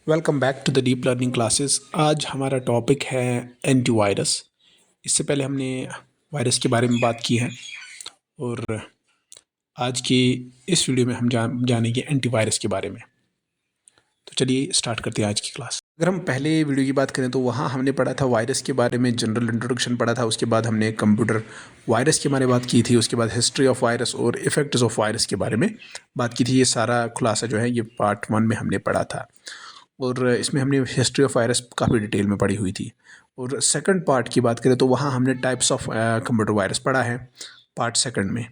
Welcome back to the deep learning classes. आज हमारा topic है एंटीवायरस। इससे पहले हमने वायरस के बारे में बात की है और आज की इस वीडियो में हम जानेंगे एंटीवायरस के बारे में। तो चलिए स्टार्ट करते हैं आज की क्लास। अगर हम पहले वीडियो की बात करें तो वहाँ हमने पढ़ा था वायरस के बारे में, जनरल इंट्रोडक्शन पढ़ा था। उसके बाद हमने कंप्यूटर वायरस के बारे में बात की थी। उसके बाद हिस्ट्री ऑफ वायरस और इफेक्ट्स ऑफ वायरस के बारे में बात की थी। ये सारा खुलासा जो है ये पार्ट 1 में हमने पढ़ा था और इसमें हमने हिस्ट्री ऑफ वायरस काफ़ी डिटेल में पढ़ी हुई थी। और सेकंड पार्ट की बात करें तो वहाँ हमने टाइप्स ऑफ कंप्यूटर वायरस पढ़ा है पार्ट सेकंड में।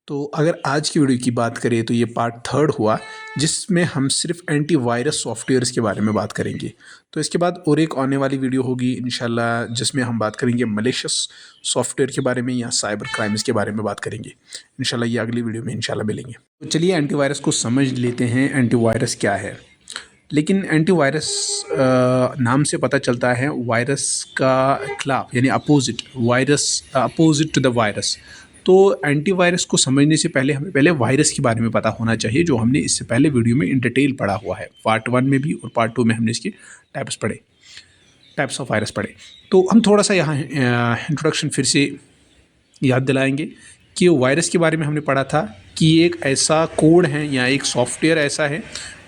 तो अगर आज की वीडियो की बात करें तो ये पार्ट थर्ड हुआ, जिसमें हम सिर्फ एंटीवायरस सॉफ्टवेयर्स के बारे में बात करेंगे। तो इसके बाद और एक आने वाली वीडियो होगी इंशाल्लाह, जिसमें हम बात करेंगे मलिशियस सॉफ्टवेयर के बारे में या साइबर क्राइम्स के बारे में बात करेंगे। इंशाल्लाह ये अगली वीडियो में इंशाल्लाह मिलेंगे। तो चलिए एंटीवायरस को समझ लेते हैं, एंटीवायरस क्या है। लेकिन एंटीवायरस नाम से पता चलता है वायरस का खिलाफ, यानी opposite virus, opposite to the virus. तो एंटीवायरस को समझने से पहले हमें पहले वायरस के बारे में पता होना चाहिए, जो हमने इससे पहले वीडियो में इन डिटेल पढ़ा हुआ है। पार्ट 1 में भी और पार्ट 2 में हमने इसके टाइप्स ऑफ वायरस पढ़े। तो हम थोड़ा सा यहाँ इंट्रोडक्शन फिर से याद दिलाएंगे कि वायरस के बारे में हमने पढ़ा था कि एक ऐसा कोड है या एक सॉफ्टवेयर ऐसा है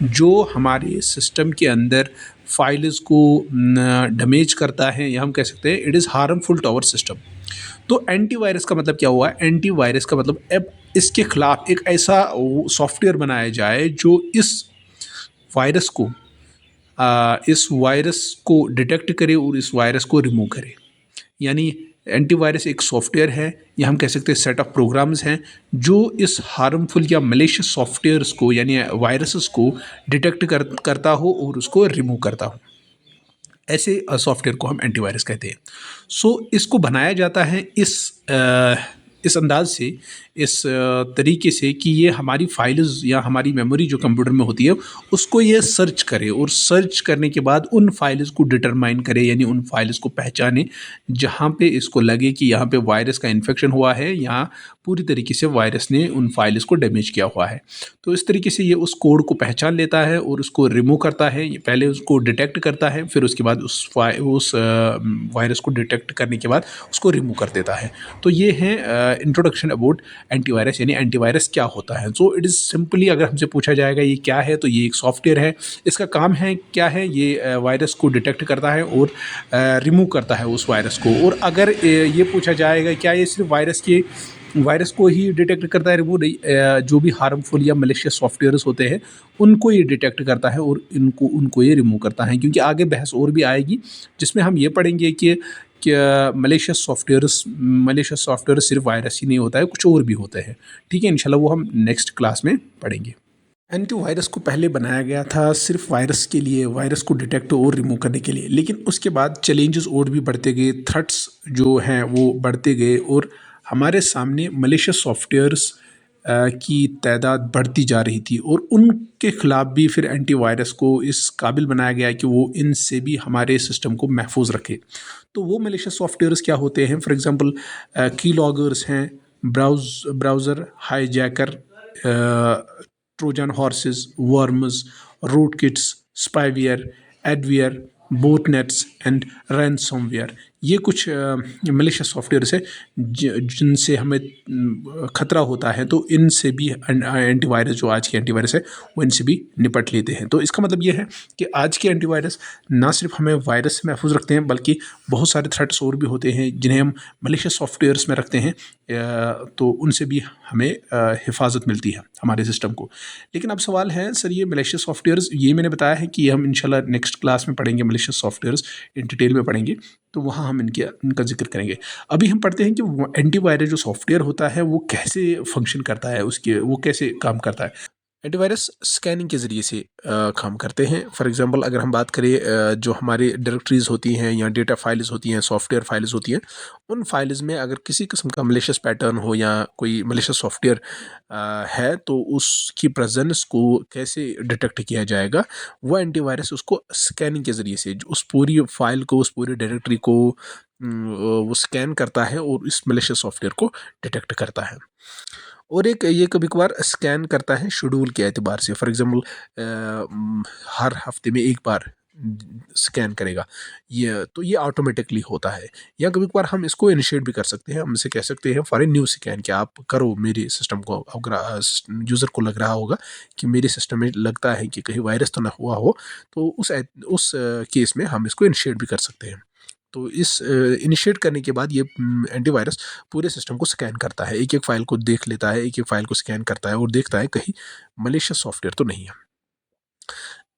जो हमारे सिस्टम के अंदर फाइल्स को डैमेज करता है, या हम कह सकते हैं it is harmful to our system. तो एंटीवायरस का मतलब क्या हुआ? एंटीवायरस का मतलब अब इसके खिलाफ एक ऐसा सॉफ्टवेयर बनाया जाए जो इस वायरस को डिटेक्ट करे और इस वायरस को रिमूव करे। यानी एंटीवायरस एक सॉफ्टवेयर है, या हम कह सकते हैं सेट ऑफ प्रोग्राम्स हैं जो इस हार्मफुल या मलेशियस सॉफ्टवेयर्स को, यानी वायरसेस को डिटेक्ट करता हो और उसको रिमूव करता हो। ऐसे सॉफ्टवेयर को हम एंटीवायरस कहते हैं। सो इसको बनाया जाता है इस अंदाज से, इस तरीके से कि ये हमारी फाइल्स या हमारी मेमोरी जो कंप्यूटर में होती है उसको ये सर्च करे, और सर्च करने के बाद उन फाइल्स को डिटरमाइन करे, यानी उन फाइल्स को पहचाने जहाँ पे इसको लगे कि यहाँ पे वायरस का इन्फेक्शन हुआ है या पूरी तरीके से वायरस ने उन फाइल्स को डैमेज किया हुआ है। तो इस तरीके से ये उस कोड को पहचान लेता है और उसको रिमूव करता है। ये पहले उसको डिटेक्ट करता है, फिर उसके बाद उस वायरस को डिटेक्ट करने के बाद उसको रिमूव कर देता है। तो ये है इंट्रोडक्शन अबाउट एंटीवायरस, यानी एंटीवायरस क्या होता है। सो इट इज़ सिंपली, अगर हमसे पूछा जाएगा ये क्या है, तो ये एक सॉफ्टवेयर है। इसका काम है क्या है? ये वायरस को डिटेक्ट करता है और रिमूव करता है उस वायरस को। और अगर ये पूछा जाएगा क्या ये सिर्फ वायरस को ही डिटेक्ट करता है, रिमूव नहीं, जो भी हार्मफुल या मलिशियस सॉफ्टवेयर्स होते हैं उनको ये डिटेक्ट करता है और उनको ये रिमूव करता है। क्योंकि आगे बहस और भी आएगी जिसमें हम ये पढ़ेंगे कि मलेशियस सॉफ्टवेयर सिर्फ वायरस ही नहीं होता है, कुछ और भी होते हैं। ठीक है, इंशाल्लाह वो हम नेक्स्ट क्लास में पढ़ेंगे। एंटीवायरस को पहले बनाया गया था सिर्फ वायरस के लिए, वायरस को डिटेक्ट और रिमूव करने के लिए। लेकिन उसके बाद चैलेंजेस और भी बढ़ते गए, थ्रेट्स जो हैं वो बढ़ते गए और हमारे सामने मलेशियस सॉफ्टवेयर्स की तादाद बढ़ती जा रही थी, और उनके ख़िलाफ़ भी फिर एंटीवायरस को इस काबिल बनाया गया कि वो इनसे भी हमारे सिस्टम को महफूज रखे। तो वो मलेशियस सॉफ्टवेयर्स क्या होते हैं? फॉर एग्ज़ाम्पल की लॉगर्स हैं, browser hijacker, Trojan horses, worms, rootkits, spyware, adware, botnets and ransomware. ये कुछ मलिशियस सॉफ्टवेयर्स है जिनसे हमें खतरा होता है। तो इनसे भी एंटीवायरस, जो आज के एंटीवायरस है वो इनसे भी निपट लेते हैं। तो इसका मतलब ये है कि आज के एंटीवायरस ना सिर्फ हमें वायरस से महफूज रखते हैं, बल्कि बहुत सारे थ्रेट्स और भी होते हैं जिन्हें हम मलिशियस सॉफ्टवेयर्स में रखते हैं। तो उनसे भी हमें हिफाजत मिलती है हमारे सिस्टम को। लेकिन अब सवाल है सर, ये मलेशियस सॉफ्टवेयर्स, ये मैंने बताया है कि हम इंशाल्लाह नेक्स्ट क्लास में पढ़ेंगे, मलेशियस सॉफ्टवेयर्स इन डिटेल में पढ़ेंगे, तो वहाँ हम इनका जिक्र करेंगे। अभी हम पढ़ते हैं कि एंटीवायरस जो सॉफ्टवेयर होता है वो कैसे फंक्शन करता है, वो कैसे काम करता है। एंटीवायरस स्कैनिंग के ज़रिए से काम करते हैं। फॉर एग्जांपल अगर हम बात करें, जो हमारी डायरेक्टरीज़ होती हैं या डेटा फाइल्स होती हैं, सॉफ्टवेयर फाइल्स होती हैं, उन फाइल्स में अगर किसी किस्म का मलिशियस पैटर्न हो या कोई मलिशियस सॉफ्टवेयर है, तो उसकी प्रेजेंस को कैसे डिटेक्ट किया जाएगा? वो एंटीवायरस उसको स्कैनिंग के ज़रिए से उस पूरी फाइल को, उस पूरी डायरेक्टरी को वो स्कैन करता है और इस मलिशियस सॉफ्टवेयर को डिटेक्ट करता है। और एक ये कभी कभार स्कैन करता है शेड्यूल के एतबार से। फॉर एग्जांपल हर हफ्ते में एक बार स्कैन करेगा, ये तो ये ऑटोमेटिकली होता है। या कभी कभार हम इसको इनिशिएट भी कर सकते हैं, हम इसे कह सकते हैं फॉर ए न्यू स्कैन कि आप करो मेरे सिस्टम को। अगर यूज़र को लग रहा होगा कि मेरे सिस्टम में लगता है कि कहीं वायरस तो ना हुआ हो, तो उस केस में हम इसको इनिशिएट भी कर सकते हैं। तो इस इनिशिएट करने के बाद ये एंटीवायरस पूरे सिस्टम को स्कैन करता है, एक एक फाइल को देख लेता है, एक एक फाइल को स्कैन करता है और देखता है कहीं मलिशियस सॉफ्टवेयर तो नहीं है।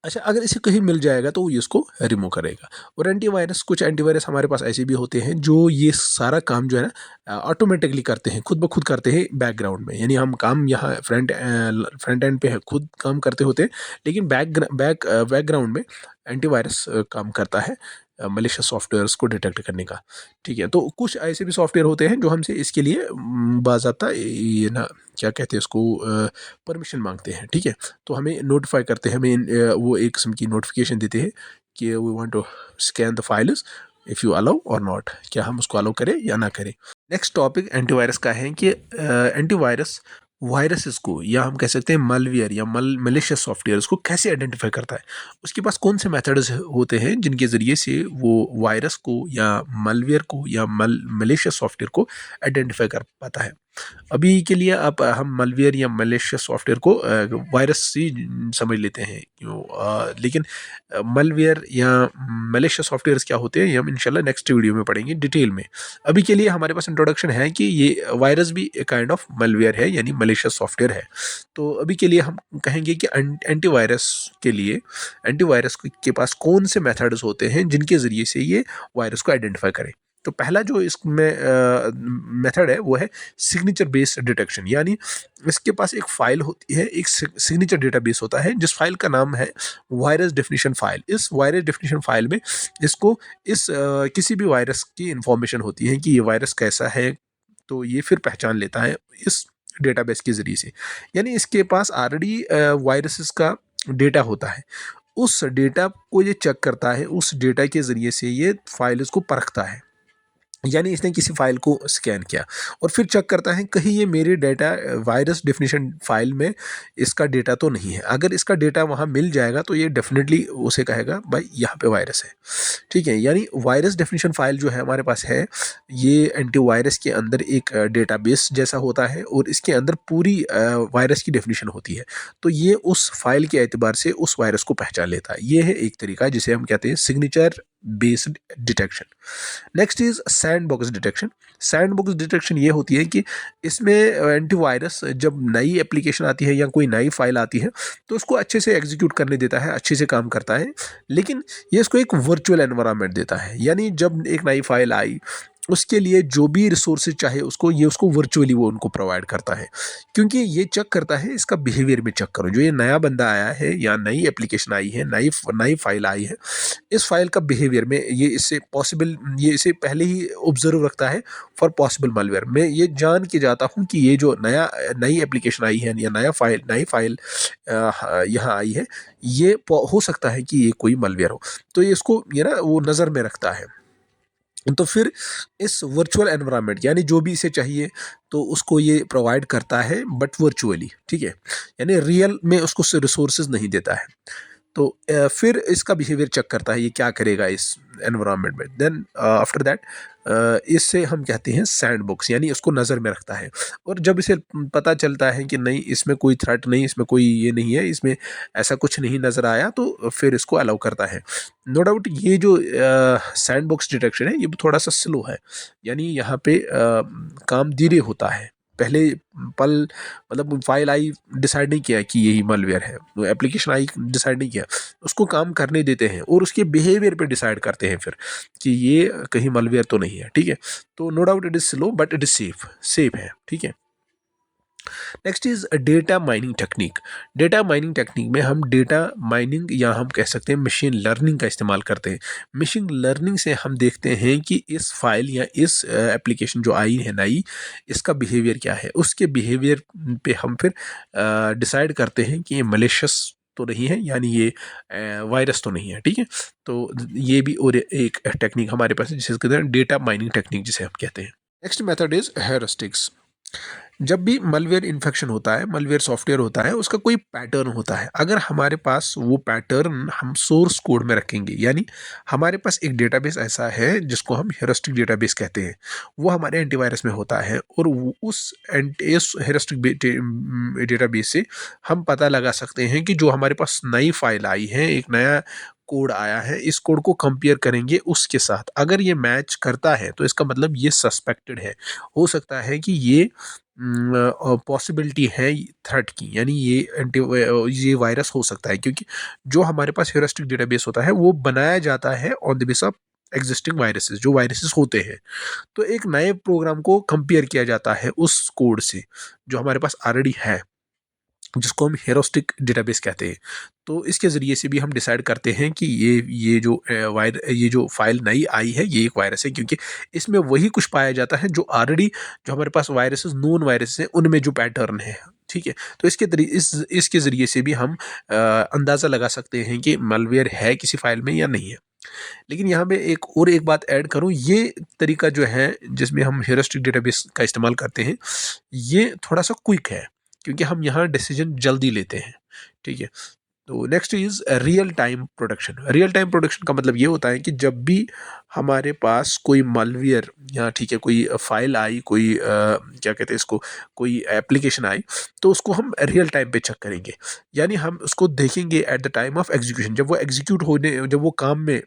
अच्छा, अगर इसे कहीं मिल जाएगा तो वो इसको रिमूव करेगा। और एंटीवायरस, कुछ एंटीवायरस हमारे पास ऐसे भी होते हैं जो ये सारा काम जो है ना ऑटोमेटिकली करते हैं, खुद ब खुद करते हैं बैकग्राउंड में। यानी हम काम यहाँ फ्रंट एंड पे है खुद काम करते होते हैं, लेकिन बैकग्राउंड में एंटीवायरस काम करता है मलिशियस सॉफ्टवेयर्स को डिटेक्ट करने का। ठीक है, तो कुछ ऐसे भी सॉफ्टवेयर होते हैं जो हमसे इसके लिए बाज़ाब्ता ये ना क्या कहते हैं उसको, परमिशन मांगते हैं। ठीक है, तो हमें नोटिफाई करते हैं, हमें वो एक किस्म की नोटिफिकेशन देते हैं कि we want to scan the files, if you allow और नॉट, क्या हम उसको अलाउ करें या ना करें। नेक्स्ट टॉपिक एंटीवायरस का है कि एंटीवायरस वायरसेस को, या हम कह सकते हैं मलवेयर या मलिशियस सॉफ्टवेयर को कैसे आइडेंटिफाई करता है। उसके पास कौन से मेथड्स होते हैं जिनके ज़रिए से वो वायरस को या मलवेयर को या मलिशियस सॉफ्टवेयर को आइडेंटिफाई कर पाता है। अभी के लिए आप हम मलवेयर या मलिशियस सॉफ्टवेयर को वायरस से समझ लेते हैं क्यों, लेकिन मलवेयर या मलिशियस सॉफ्टवेयर्स क्या होते हैं ये हम इंशाल्लाह नेक्स्ट वीडियो में पढ़ेंगे डिटेल में। अभी के लिए हमारे पास इंट्रोडक्शन है कि ये वायरस भी एक काइंड ऑफ मलवेयर है, यानी मलिशियस सॉफ्टवेयर है। तो अभी के लिए हम कहेंगे कि एंटीवायरस के लिए एंटीवायरस के पास कौन से मेथड्स होते हैं जिनके ज़रिए से ये वायरस को आइडेंटिफाई करें। तो पहला जो इसमें मेथड है वो है सिग्नेचर बेस्ड डिटेक्शन। यानी इसके पास एक फाइल होती है, एक सिग्नेचर डेटाबेस होता है जिस फाइल का नाम है वायरस डेफिनेशन फाइल। इस वायरस डेफिनेशन फाइल में इसको किसी भी वायरस की इंफॉर्मेशन होती है कि ये वायरस कैसा है, तो ये फिर पहचान लेता है इस डेटाबेस के ज़रिए से। यानी इसके पास ऑलरेडी वायरसेस का डेटा होता है, उस डेटा को ये चेक करता है, उस डेटा के ज़रिए से ये फाइल्स को परखता है। यानी इसने किसी फाइल को स्कैन किया और फिर चेक करता है कहीं ये मेरे डेटा वायरस डेफिनेशन फाइल में इसका डेटा तो नहीं है। अगर इसका डेटा वहाँ मिल जाएगा तो ये डेफिनेटली उसे कहेगा भाई यहाँ पे वायरस है। ठीक है, यानी वायरस डेफिनेशन फाइल जो है हमारे पास है, ये एंटीवायरस के अंदर एक डेटाबेस जैसा होता है और इसके अंदर पूरी वायरस की डेफिनेशन होती है। तो ये उस फाइल के एतबार से उस वायरस को पहचान लेता है। ये है एक तरीका जिसे हम कहते हैं signature based detection. Next is sandbox detection. Sandbox detection ये होती है कि इसमें एंटीवायरस जब नई एप्लीकेशन आती है या कोई नई फाइल आती है तो उसको अच्छे से एग्जीक्यूट करने देता है, अच्छे से काम करता है, लेकिन ये इसको एक वर्चुअल एनवायरनमेंट देता है। यानी जब एक नई फाइल आई उसके लिए जो भी रिसोर्सेज चाहे उसको वर्चुअली वो उनको प्रोवाइड करता है, क्योंकि ये चेक करता है इसका बिहेवियर में चेक करो। जो ये नया बंदा आया है या नई एप्लीकेशन आई है, नई नई फाइल आई है, इस फाइल का बिहेवियर में ये इसे पहले ही ऑब्जर्व रखता है फॉर पॉसिबल मालवेयर। मैं ये जान के जाता हूँ कि ये जो नई एप्लीकेशन आई है या नई फाइल यहाँ आई है, ये हो सकता है कि ये कोई मालवेयर हो। तो ये इसको ये ना वो नज़र में रखता है। तो फिर इस वर्चुअल एनवायरनमेंट यानी जो भी इसे चाहिए तो उसको ये प्रोवाइड करता है बट वर्चुअली। ठीक है, यानी रियल में उसको रिसोर्सेज नहीं देता है। तो फिर इसका बिहेवियर चेक करता है ये क्या करेगा इस एनवायरनमेंट में। देन आफ्टर दैट इससे हम कहते हैं सैंडबॉक्स, यानी उसको नज़र में रखता है। और जब इसे पता चलता है कि नहीं इसमें कोई थ्रेट नहीं, इसमें कोई ये नहीं है, इसमें ऐसा कुछ नहीं नज़र आया, तो फिर इसको अलाउ करता है। नो डाउट ये जो सैंडबॉक्स डिटेक्शन है ये थोड़ा सा स्लो है, यानी यहाँ पे काम धीरे होता है। पहले पल मतलब फाइल आई डिसाइड नहीं किया कि यही मालवेयर है, वो एप्लीकेशन आई डिसाइड नहीं किया, उसको काम करने देते हैं और उसके बिहेवियर पे डिसाइड करते हैं फिर कि ये कहीं मालवेयर तो नहीं है। ठीक है, तो no doubt it is slow but it is safe है। ठीक है, next is data mining technique. Data mining technique में हम डेटा माइनिंग या हम कह सकते हैं मशीन लर्निंग का इस्तेमाल करते हैं। मशीन लर्निंग से हम देखते हैं कि इस फाइल या इस एप्लीकेशन जो आई है नई, इसका बिहेवियर क्या है। उसके बिहेवियर पे हम फिर डिसाइड करते हैं कि ये मलिशियस तो नहीं है, यानी ये वायरस तो नहीं है। ठीक है, तो ये भी और एक टेक्निक हमारे पास है जिसे कहते हैं डेटा माइनिंग टेक्निक जिसे हम कहते हैं। Next method is heuristics. जब भी मलवेयर इन्फेक्शन होता है, मलवेयर सॉफ्टवेयर होता है, उसका कोई पैटर्न होता है। अगर हमारे पास वो पैटर्न हम सोर्स कोड में रखेंगे, यानी हमारे पास एक डेटाबेस ऐसा है जिसको हम हेरास्टिक डेटाबेस कहते हैं, वो हमारे एंटीवायरस में होता है, और इस हेरास्टिक डेटाबेस से हम पता लगा सकते हैं कि जो हमारे पास नई फाइल आई है, एक नया कोड आया है, इस कोड को कंपेयर करेंगे उसके साथ। अगर ये मैच करता है तो इसका मतलब ये सस्पेक्टेड है, हो सकता है कि ये पॉसिबिलिटी है थ्रेट की, यानी ये वायरस हो सकता है, क्योंकि जो हमारे पास हेरास्टिक डेटाबेस होता है वो बनाया जाता है on the base of existing viruses, जो वायरसेस होते हैं। तो एक नए प्रोग्राम को कंपेयर किया जाता है उस कोड से जो हमारे पास ऑलरेडी है, जिसको हम हेरोस्टिक डेटाबेस कहते हैं। तो इसके ज़रिए से भी हम डिसाइड करते हैं कि ये जो फाइल नई आई है ये एक वायरस है, क्योंकि इसमें वही कुछ पाया जाता है जो ऑलरेडी जो हमारे पास वायरसेस नोन वायरस हैं उनमें जो पैटर्न है। ठीक है, तो इसके ज़रिए से भी हम अंदाज़ा लगा सकते हैं कि मलवेयर है किसी फाइल में या नहीं है। लेकिन यहाँ पे एक बात ऐड करूँ, ये तरीका जो है जिसमें हम हेरास्टिक डेटाबेस का इस्तेमाल करते हैं, ये थोड़ा सा क्विक है, क्योंकि हम यहाँ डिसीजन जल्दी लेते हैं। ठीक है, तो next is real time production. Real time production का मतलब ये होता है कि जब भी हमारे पास कोई मालवियर या ठीक है कोई फाइल आई, कोई क्या कहते हैं इसको, कोई एप्लीकेशन आई, तो उसको हम रियल टाइम पे चेक करेंगे, यानी हम उसको देखेंगे at the time of execution, जब वो काम में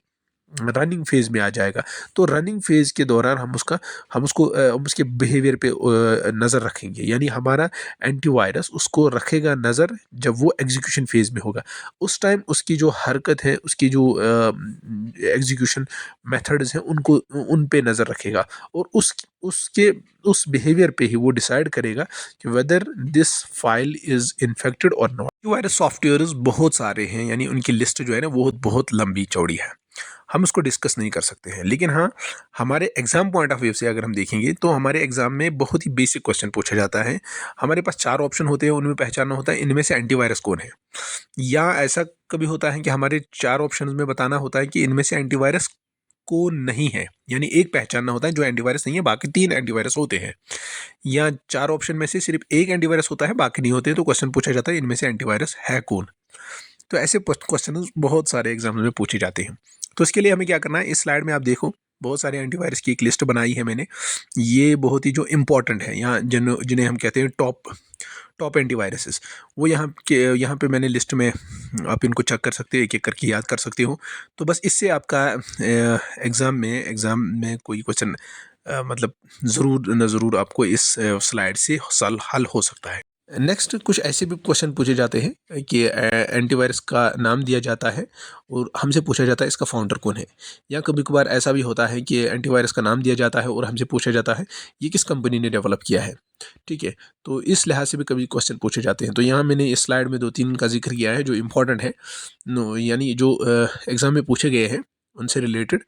रनिंग फेज में आ जाएगा। तो रनिंग फेज के दौरान हम उसके बिहेवियर पे नज़र रखेंगे, यानी हमारा एंटीवायरस उसको रखेगा नज़र जब वो एग्जीक्यूशन फेज में होगा। उस टाइम उसकी जो हरकत है, उसकी जो एग्जीक्यूशन मेथड्स हैं, उन पे नज़र रखेगा, और उस बिहेवियर पे ही वो डिसाइड करेगा कि whether this file is infected और नॉट। एंटीवायरस सॉफ्टवेयर्स बहुत सारे हैं, यानी उनकी लिस्ट जो है ना वो बहुत लंबी चौड़ी है, हम उसको डिस्कस नहीं कर सकते हैं। लेकिन हाँ, हमारे एग्जाम पॉइंट ऑफ व्यू से अगर हम देखेंगे तो हमारे एग्जाम में बहुत ही बेसिक क्वेश्चन पूछा जाता है। हमारे पास 4 ऑप्शन होते हैं, उनमें पहचानना होता है इनमें से एंटीवायरस कौन है, या ऐसा कभी होता है कि हमारे 4 ऑप्शन में बताना होता है कि इनमें से एंटीवायरस कौन नहीं है, यानी एक पहचानना होता है जो एंटीवायरस नहीं है, बाकी 3 एंटीवायरस होते हैं, या 4 ऑप्शन में से सिर्फ एक एंटीवायरस होता है, बाकी नहीं होते, तो क्वेश्चन पूछा जाता है इनमें से एंटीवायरस है कौन। तो ऐसे क्वेश्चन बहुत सारे एग्जाम में पूछे जाते हैं। तो इसके लिए हमें क्या करना है, इस स्लाइड में आप देखो बहुत सारे एंटीवायरस की एक लिस्ट बनाई है मैंने। ये बहुत ही जो इम्पोर्टेंट है, यहाँ जिन्हें हम कहते हैं टॉप एंटीवायरसेस, वो यहाँ पे मैंने लिस्ट में, आप इनको चेक कर सकते हो, एक एक करके याद कर सकते हो। तो बस इससे आपका एग्ज़ाम में कोई क्वेश्चन मतलब ज़रूर न ज़रूर आपको इस स्लाइड से हल हो सकता है। नेक्स्ट कुछ ऐसे भी क्वेश्चन पूछे जाते हैं कि एंटीवायरस का नाम दिया जाता है और हमसे पूछा जाता है इसका फाउंडर कौन है, या कभी कभार ऐसा भी होता है कि एंटीवायरस का नाम दिया जाता है और हमसे पूछा जाता है ये किस कंपनी ने डेवलप किया है। ठीक है, तो इस लिहाज से भी कभी क्वेश्चन पूछे जाते हैं। तो यहाँ मैंने इस स्लाइड में 2-3 का जिक्र किया है जो इम्पोर्टेंट है, यानी जो एग्ज़ाम में पूछे गए हैं उनसे रिलेटेड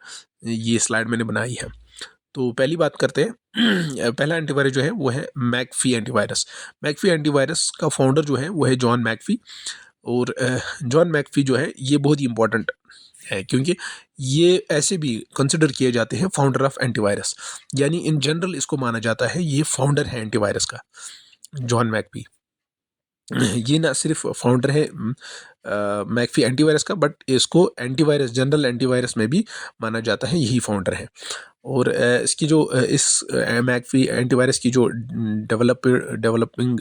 ये स्लाइड मैंने बनाई है। तो पहली बात करते हैं पहला एंटीवायरस जो है वो है मैकफी एंटीवायरस। मैकफी एंटीवायरस का फाउंडर जो है वो है जॉन मैकफी, और जॉन मैकफी जो है ये बहुत ही इंपॉर्टेंट है, क्योंकि ये ऐसे भी कंसिडर किए जाते हैं फाउंडर ऑफ एंटीवायरस, यानी इन जनरल इसको माना जाता है ये फाउंडर है एंटीवायरस का, जॉन मैकफी। ये ना सिर्फ फाउंडर है मैकफी एंटीवायरस का, बट इसको एंटीवायरस, जनरल एंटीवायरस में भी माना जाता है, यही फाउंडर है। और इसकी जो इस मैकफी एंटीवायरस की जो डेवलपिंग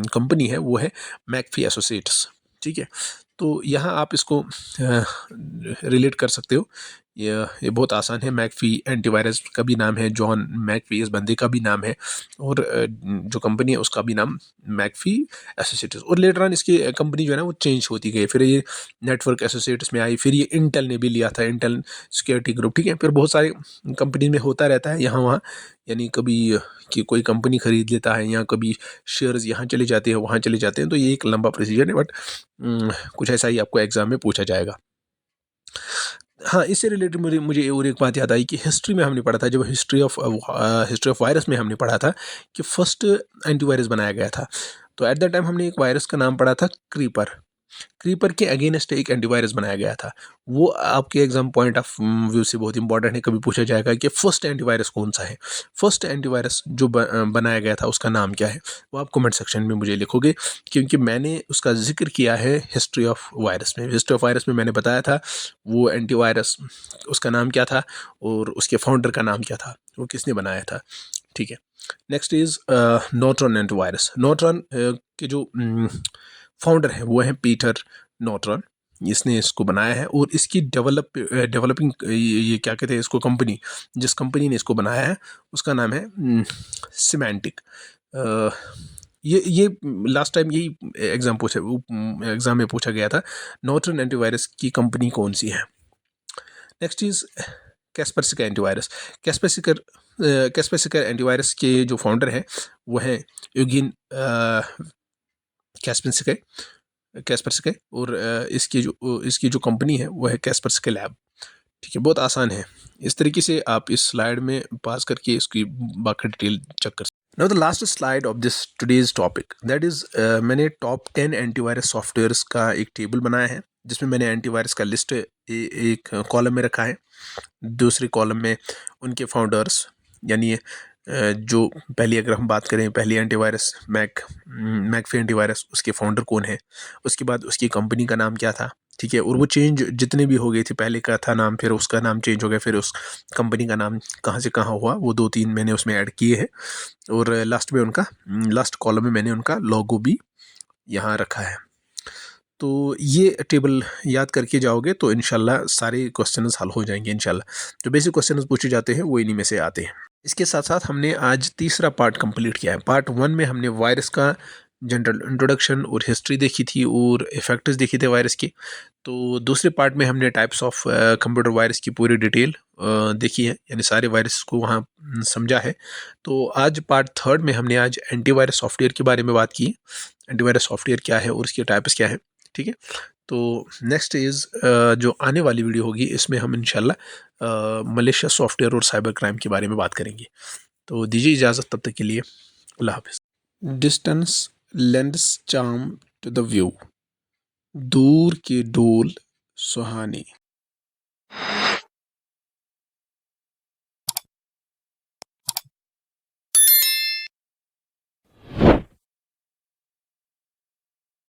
कंपनी है वो है मैकफी एसोसिएट्स। ठीक है, तो यहाँ आप इसको रिलेट कर सकते हो, ये बहुत आसान है। मैकफी एंटीवायरस का भी नाम है, जॉन मैकफी इस बंदे का भी नाम है, और जो कंपनी है उसका भी नाम मैकफी एसोसिएट्स। और लेटर ऑन इसकी कंपनी जो है ना वो चेंज होती गई, फिर ये नेटवर्क एसोसिएट्स में आई, फिर ये इंटेल ने भी लिया था, इंटेल सिक्योरिटी ग्रुप। ठीक है, फिर बहुत सारे कंपनी में होता रहता है यहाँ वहाँ, यानी कभी कि कोई कंपनी खरीद लेता है, या कभी शेयर्स यहाँ चले जाते हैं वहाँ चले जाते हैं, तो ये एक लंबा प्रोसीजर है, बट कुछ ऐसा ही आपको एग्जाम में पूछा जाएगा। हाँ, इससे रिलेटेड मुझे और एक बात याद आई कि हिस्ट्री में हमने पढ़ा था, जब हिस्ट्री ऑफ वायरस में हमने पढ़ा था कि फर्स्ट एंटीवायरस बनाया गया था, तो एट द टाइम हमने एक वायरस का नाम पढ़ा था क्रीपर। क्रीपर के अगेंस्ट एक एंटीवायरस बनाया गया था। वो आपके एग्जाम पॉइंट ऑफ व्यू से बहुत इंपॉर्टेंट है। कभी पूछा जाएगा कि फर्स्ट एंटीवायरस कौन सा है, फर्स्ट एंटीवायरस जो बनाया गया था उसका नाम क्या है, वो आप कमेंट सेक्शन में मुझे लिखोगे, क्योंकि मैंने उसका जिक्र किया है हिस्ट्री ऑफ वायरस में। हिस्ट्री ऑफ वायरस में मैंने बताया था वो एंटीवायरस उसका नाम क्या था और उसके फाउंडर का नाम क्या था, वो किसने बनाया था। ठीक है, नेक्स्ट इज नॉर्ट्रॉन एंटीवायरस। नॉर्ट्रॉन के जो फाउंडर है वो है पीटर नॉर्ट्रॉन। इसने इसको बनाया है और इसकी डेवलपिंग ये क्या कहते हैं इसको, कंपनी, जिस कंपनी ने इसको बनाया है उसका नाम है सिमेंटिक। ये लास्ट टाइम यही एग्जाम में पूछा गया था, नॉर्टन एंटीवायरस की कंपनी कौन सी है। Next is Kaspersky antivirus. Kaspersky antivirus के जो फाउंडर हैं वो हैं यूगिन कैस्परसिकर और इसकी जो कंपनी है वो है कैस्परसिकर लैब। ठीक है, बहुत आसान है। इस तरीके से आप इस स्लाइड में पास करके इसकी बाकी डिटेल चेक कर सकते। Now the last slide of this today's topic that is, मैंने टॉप 10 एंटीवायरस सॉफ्टवेयर्स का एक टेबल बनाया है जिसमें मैंने एंटीवायरस का लिस्ट एक कॉलम में रखा है, दूसरे कॉलम में उनके फाउंडर्स, यानी जो पहली अगर हम बात करें पहली एंटीवायरस मैकफी एंटीवायरस, उसके फाउंडर कौन है, उसके बाद उसकी कंपनी का नाम क्या था। ठीक है, और वो चेंज जितने भी हो गए थे, पहले का था नाम, फिर उसका नाम चेंज हो गया, फिर उस कंपनी का नाम कहाँ से कहाँ हुआ, वो 2-3 मैंने उसमें ऐड किए हैं। और लास्ट में उनका लास्ट कॉलम में मैंने उनका लोगो भी यहाँ रखा है। तो ये टेबल याद करके जाओगे तो इंशाल्लाह सारे क्वेश्चंस हल हो जाएंगे इंशाल्लाह। जो बेसिक क्वेश्चंस पूछे जाते हैं वो इन्हीं में से आते हैं। इसके साथ साथ हमने आज तीसरा पार्ट कंप्लीट किया है। पार्ट 1 में हमने वायरस का जनरल इंट्रोडक्शन और हिस्ट्री देखी थी और इफेक्ट्स देखे थे वायरस के। तो दूसरे पार्ट में हमने टाइप्स ऑफ कंप्यूटर वायरस की पूरी डिटेल देखी है, यानी सारे वायरस को वहाँ समझा है। तो आज पार्ट 3 में हमने आज एंटीवायरस सॉफ्टवेयर के बारे में बात की। एंटीवायरस सॉफ्टवेयर क्या है और उसके टाइप्स क्या है। ठीक है, तो नेक्स्ट इज़ जो आने वाली वीडियो होगी इसमें हम इंशाल्लाह मलेशियस सॉफ्टवेयर और साइबर क्राइम के बारे में बात करेंगे। तो दीजिए इजाज़त, तब तक के लिए अल्लाह हाफिज़। Distance lends charm to the view, दूर की डोल सुहानी।